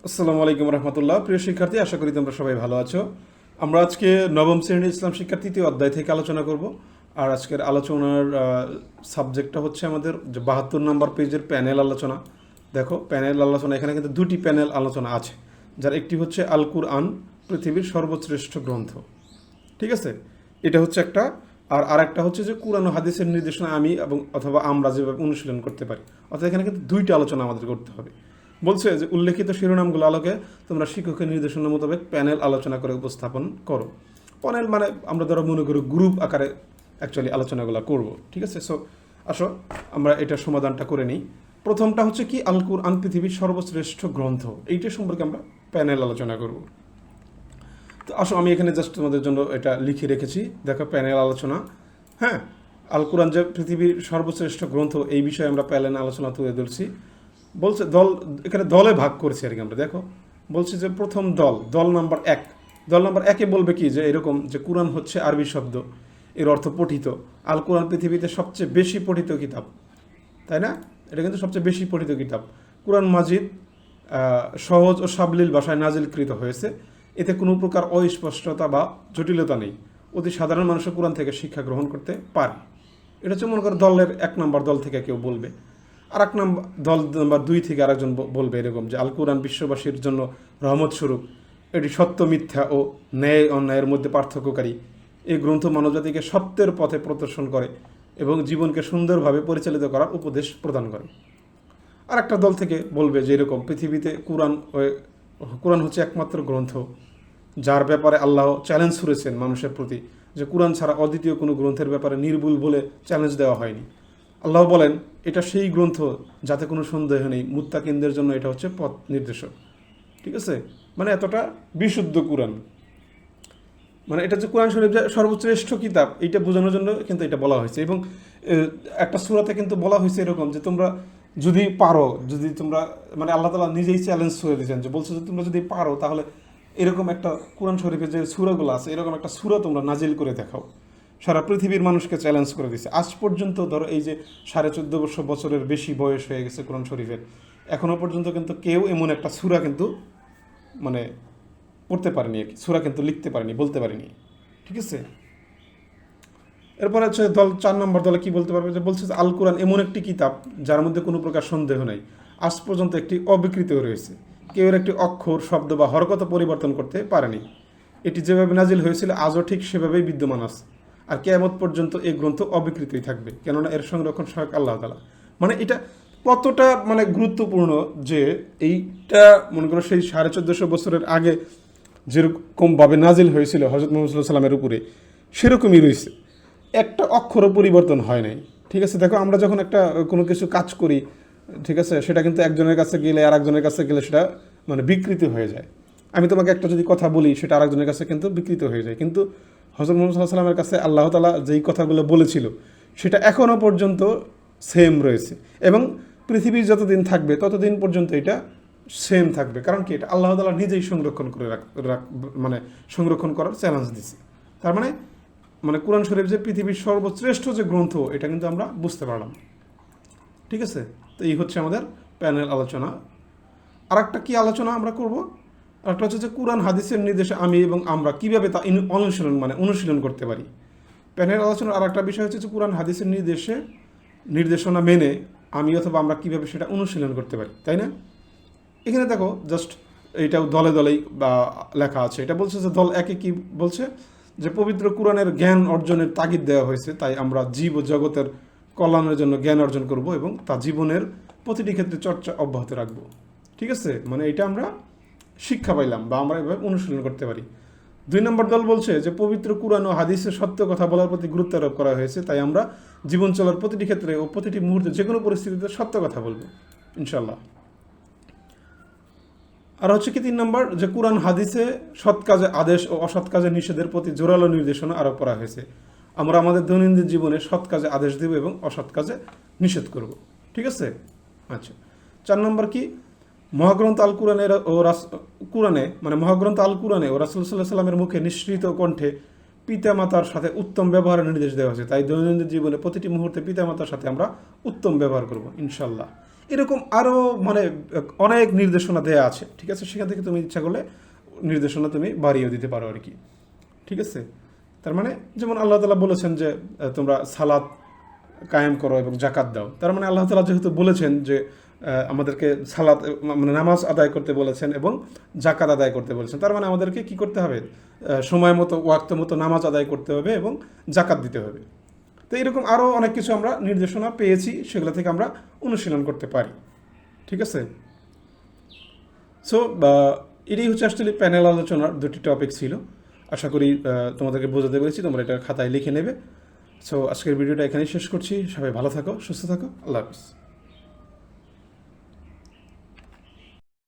আসসালামু আলাইকুম রহমতুল্লাহ। প্রিয় শিক্ষার্থী, আশা করি তোমরা সবাই ভালো আছো। আমরা আজকে নবম শ্রেণীর ইসলাম শিক্ষার তৃতীয় অধ্যায় থেকে আলোচনা করব। আর আজকের আলোচনার সাবজেক্টটা হচ্ছে আমাদের যে 72 নম্বর পেজের প্যানেল আলোচনা। দেখো, প্যানেল আলোচনা এখানে কিন্তু দুটি প্যানেল আলোচনা আছে, যার একটি হচ্ছে আল কুরআন, পৃথিবীর সর্বশ্রেষ্ঠ গ্রন্থ। ঠিক আছে, এটা হচ্ছে একটা। আর আরেকটা হচ্ছে যে কুরআন ও হাদিসের নির্দেশনা আমি এবং অথবা আমরা যেভাবে অনুশীলন করতে পারি। অর্থাৎ এখানে কিন্তু দুইটা আলোচনা আমাদের করতে হবে। বলছে যে উল্লেখিত শিরোনামগুলো আলোকে তোমরা শিক্ষকের নির্দেশনা মোতাবেক প্যানেল আলোচনা করে উপস্থাপন করো। প্যানেল মানে আমরা ধরো মনে করি গ্রুপ আকারে অ্যাকচুয়ালি আলোচনাগুলো করব। ঠিক আছে, সো আসো আমরা এটার সমাধানটা করে নিই। প্রথমটা হচ্ছে কি, আল কুরআন পৃথিবীর সর্বশ্রেষ্ঠ গ্রন্থ, এইটা সম্পর্কে আমরা প্যানেল আলোচনা করব। তো আসো আমি এখানে জাস্ট তোমাদের জন্য এটা লিখে রেখেছি। দেখো, প্যানেল আলোচনা। হ্যাঁ, আল কুরআন যে পৃথিবীর সর্বশ্রেষ্ঠ গ্রন্থ, এই বিষয়ে আমরা প্যানেল আলোচনা তুলে ধরছি। বলছে দল, এখানে দলে ভাগ করেছি আর কি আমরা। দেখো, বলছে যে প্রথম দল নাম্বার 1। দল নাম্বার 1-এ বলবে কি, যে এরকম যে কুরআন হচ্ছে আরবি শব্দ, এর অর্থ পঠিত। আল কুরআন পৃথিবীতে সবচেয়ে বেশি পঠিত কিতাব, তাই না? এটা কিন্তু সবচেয়ে বেশি পঠিত কিতাব। কুরআন মাজিদ সহজ ও সাবলীল ভাষায় নাজিলকৃত হয়েছে। এতে কোনো প্রকার অস্পষ্টতা বা জটিলতা নেই। অতি সাধারণ মানুষের কুরআন থেকে শিক্ষা গ্রহণ করতে পারে। এটা হচ্ছে মনে করো দলের 1 নম্বর দল থেকে কেউ বলবে। আর এক নম্বর দল নাম্বার 2 থেকে আরেকজন বলবে এরকম যে আল কুরআন বিশ্ববাসীর জন্য রহমত স্বরূপ। এটি সত্য মিথ্যা ও ন্যায় অন্যায়ের মধ্যে পার্থক্যকারী। এই গ্রন্থ মানবজাতিকে সত্যের পথে প্রদর্শন করে এবং জীবনকে সুন্দরভাবে পরিচালিত করার উপদেশ প্রদান করে। আর একটা দল থেকে বলবে যে এরকম, পৃথিবীতে কুরআন হচ্ছে একমাত্র গ্রন্থ যার ব্যাপারে আল্লাহ চ্যালেঞ্জ ছুড়েছেন মানুষের প্রতি, যে কুরআন ছাড়া অদ্বিতীয় কোনো গ্রন্থের ব্যাপারে নির্ভুল বলে চ্যালেঞ্জ দেওয়া হয়নি। আল্লাহ বলেন, এটা সেই গ্রন্থ যাতে কোনো সন্দেহ নেই, মুত্তাকিনদের জন্য এটা হচ্ছে পথ নির্দেশক। ঠিক আছে, মানে এতটা বিশুদ্ধ কুরআন। মানে এটা যে কোরআন শরীফ যে সর্বশ্রেষ্ঠ কিতাব, এইটা বোঝানোর জন্য কিন্তু এটা বলা হয়েছে। এবং একটা সূরাতে কিন্তু বলা হয়েছে এরকম যে তোমরা যদি পারো, যদি তোমরা, মানে আল্লাহ তাআলা নিজেই চ্যালেঞ্জ করে দিয়েছেন, যে বলছে যে তোমরা যদি পারো তাহলে এরকম একটা কোরআন শরীফের যে সূরাগুলো আছে, এরকম একটা সূরা তোমরা নাজিল করে দেখাও। সারা পৃথিবীর মানুষকে চ্যালেঞ্জ করে দিয়েছে। আজ পর্যন্ত ধরো এই যে 14.5 বছরের বেশি বয়স হয়ে গেছে কোরআন শরীফের, এখনও পর্যন্ত কিন্তু কেউ এমন একটা সূরা কিন্তু মানে পড়তে পারেনি আর কি, সূরা কিন্তু লিখতে পারেনি, বলতে পারেনি। ঠিক আছে, এরপর হচ্ছে দল 4 নম্বর দলে কি বলতে পারবে, যে বলছে যে আল কুরআন এমন একটি কিতাব যার মধ্যে কোনো প্রকার সন্দেহ নাই, আজ পর্যন্ত একটি অবিকৃত রয়েছে। কেউ এর একটি অক্ষর, শব্দ বা হরকত পরিবর্তন করতে পারেনি। এটি যেভাবে নাজিল হয়েছিল আজও ঠিক সেভাবেই বিদ্যমান আছে। আর কিয়ামত পর্যন্ত এই গ্রন্থ অবিকৃতই থাকবে, কেননা এর সংরক্ষণ স্বয়ং আল্লাহ তাআলা। মানে এটা কতটা মানে গুরুত্বপূর্ণ, যে এইটা মনে করো সেই 1450 বছরের আগে যেরকমভাবে নাজিল হয়েছিল হযরত মুহাম্মদ সাল্লাল্লাহু আলাইহি ওয়াসাল্লামের উপরে, সেরকমই রয়েছে, একটা অক্ষরও পরিবর্তন হয় নাই। ঠিক আছে, দেখো আমরা যখন একটা কোনো কিছু কাজ করি, ঠিক আছে, সেটা কিন্তু একজনের কাছে গেলে আর একজনের কাছে গেলে সেটা মানে বিকৃত হয়ে যায়। আমি তোমাকে একটা যদি কথা বলি, সেটা আরেকজনের কাছে কিন্তু বিকৃত হয়ে যায়। কিন্তু হযরত মুহাম্মদ সাল্লাল্লাহু আলাইহি ওয়াসাল্লামের কাছে আল্লাহ তাআলা যেই কথাগুলো বলেছিল সেটা এখনও পর্যন্ত সেম রয়েছে, এবং পৃথিবী যতদিন থাকবে ততদিন পর্যন্ত এটা সেম থাকবে। কারণ কি, এটা আল্লাহ তাআলা নিজেই সংরক্ষণ করে মানে সংরক্ষণ করার চ্যালেঞ্জ দিচ্ছে। তার মানে মানে কোরআন শরীফ যে পৃথিবীর সর্বশ্রেষ্ঠ যে গ্রন্থ, এটা কিন্তু আমরা বুঝতে পারলাম। ঠিক আছে, তো এই হচ্ছে আমাদের প্যানেল আলোচনা। আর একটা কি আলোচনা আমরা করব, আরেকটা হচ্ছে যে কোরআন হাদিসের নির্দেশে আমি এবং আমরা কীভাবে তা অনুশীলন করতে পারি। প্যানেল আলোচনার আর একটা বিষয় হচ্ছে যে কোরআন হাদিসের নির্দেশনা মেনে আমি অথবা আমরা কীভাবে সেটা অনুশীলন করতে পারি, তাই না? এখানে দেখো জাস্ট এইটাও দলে দলেই বা লেখা আছে। এটা বলছে যে দল 1-এ কি বলছে, যে পবিত্র কোরআনের জ্ঞান অর্জনের তাগিদ দেওয়া হয়েছে, তাই আমরা জীব ও জগতের কল্যাণের জন্য জ্ঞান অর্জন করব এবং তা জীবনের প্রতিটি ক্ষেত্রে চর্চা অব্যাহত রাখব। ঠিক আছে, মানে এটা আমরা শিক্ষা পাইলাম বা আমরা এভাবে অনুশীলন করতে পারি। 2 নম্বর দল বলছে যে পবিত্র কুরআন ও হাদিসের সত্য কথা বলার প্রতি গুরুত্ব আরোপ করা হয়েছে, তাই আমরা জীবন চলার প্রতিটি ক্ষেত্রে ও প্রতিটি মুহূর্তে যে কোনো পরিস্থিতিতে সত্য কথা বলবো ইনশাল্লাহ। আর হচ্ছে কি 3 নম্বর, যে কুরআন হাদিসে সৎ কাজে আদেশ ও অসৎ কাজে নিষেধের প্রতি জোরালো নির্দেশনা আরোপ করা হয়েছে। আমরা আমাদের দৈনন্দিন জীবনে সৎ কাজে আদেশ দেব এবং অসৎ কাজে নিষেধ করব। ঠিক আছে, আচ্ছা। 4 নম্বর কি, মহাগ্রন্থ আল কুরআনের মহাগ্রন্থ আল কুরআনে ও রাসূল সাল্লাল্লাহু আলাইহি ওয়াসাল্লামের মুখে নিঃসৃত কণ্ঠে পিতামাতার সাথে উত্তম ব্যবহারের নির্দেশ দেওয়া হয়েছে, তাই দৈনন্দিন জীবনে প্রতিটি মুহূর্তে পিতামাতার সাথে আমরা উত্তম ব্যবহার করব ইনশাল্লাহ। এরকম আরও মানে অনেক নির্দেশনা দেওয়া আছে, ঠিক আছে? সেখান থেকে তুমি ইচ্ছা করলে নির্দেশনা তুমি বাড়িয়ে দিতে পারো আর কি, ঠিক আছে? তার মানে যেমন আল্লাহ তাআলা বলেছেন যে তোমরা সালাত কায়েম করো এবং জাকাত দাও, তার মানে আল্লাহ তাআলা যেহেতু বলেছেন যে আমাদেরকে সালাত মানে নামাজ আদায় করতে বলেছেন এবং জাকাত আদায় করতে বলেছেন, তার মানে আমাদেরকে কি করতে হবে? সময় মতো ওয়াক্ত মতো নামাজ আদায় করতে হবে এবং জাকাত দিতে হবে। তো এরকম আরও অনেক কিছু আমরা নির্দেশনা পেয়েছি, সেগুলো থেকে আমরা অনুশীলন করতে পারি, ঠিক আছে? সো এটাই হচ্ছে আসলে প্যানেল আলোচনার দুটি টপিক ছিল। আশা করি তোমাদেরকে বোঝাতে পেরেছি, তোমরা এটা খাতায় লিখে নেবে। সো আজকের ভিডিওটা এখানেই শেষ করছি। সবাই ভালো থাকো, সুস্থ থাকো, আল্লাহ হাফিজ।